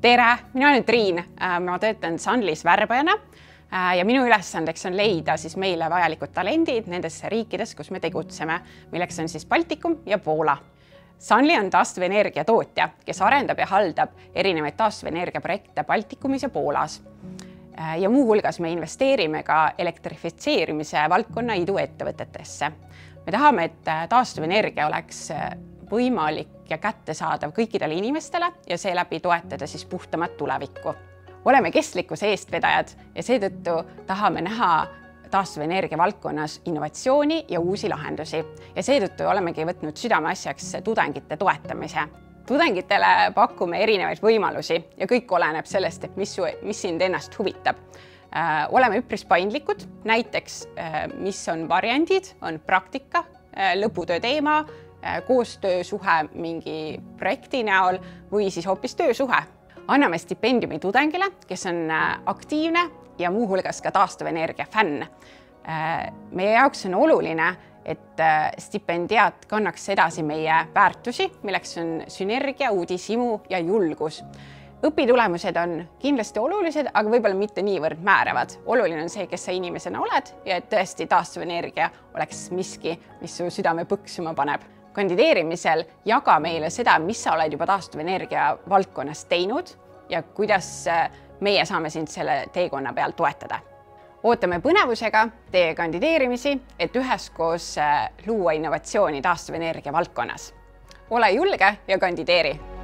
Tere, mina olen Triin, ma töötan Sunly's värbajana ja minu ülesandeks on leida meile vajalikud talendid nendes riikides, kus me tegutseme, milleks on Baltikum ja Poola. Sunly on taastuvenergia tootja, kes arendab ja haldab erinevaid taastuvenergiaprojekte Baltikumis ja Poolas. Ja muuhulgas me investeerime ka elektrifitseerimise valdkonna iduettevõtetesse. Me tahame, et taastuvenergia oleks võimalik ja kättesaadav kõikidele inimestele ja seeläbi toetada puhtamat tulevikku. Oleme kestlikkuse eestvedajad ja seetõttu tahame näha taastuvenergia valdkonnas innovatsiooni ja uusi lahendusi. Ja seetõttu olemegi võtnud südameasjaks tudengite toetamise. Tudengitele pakume erinevaid võimalusi ja kõik oleneb sellest, et mis sind ennast huvitab. Oleme üpris paindlikud, näiteks mis on variandid, on praktika, lõputöö teema, koostöösuhe mingi projekti näol või hoopis töösuhe. Anname stipendiumi tudengile, kes on aktiivne ja muuhulgas ka taastuvenergia fänn. Meie jaoks on oluline, et stipendiaat kannaks edasi meie väärtusi, milleks on sünergia, uudishimu ja julgus. Õpitulemused on kindlasti olulised, aga võib-olla mitte niivõrd määravad. Oluline on see, kes sa inimesena oled ja et tõesti taastuvenergia oleks miski, mis su südame põksuma paneb. Kandideerimisel jaga meile seda, mis sa oled juba taastuvenergia valdkonnas teinud ja kuidas meie saame sind selle teekonna peal toetada. Ootame põnevusega teie kandideerimisi, et üheskoos luua innovatsiooni taastuvenergia valdkonnas. Ole julge ja kandideeri!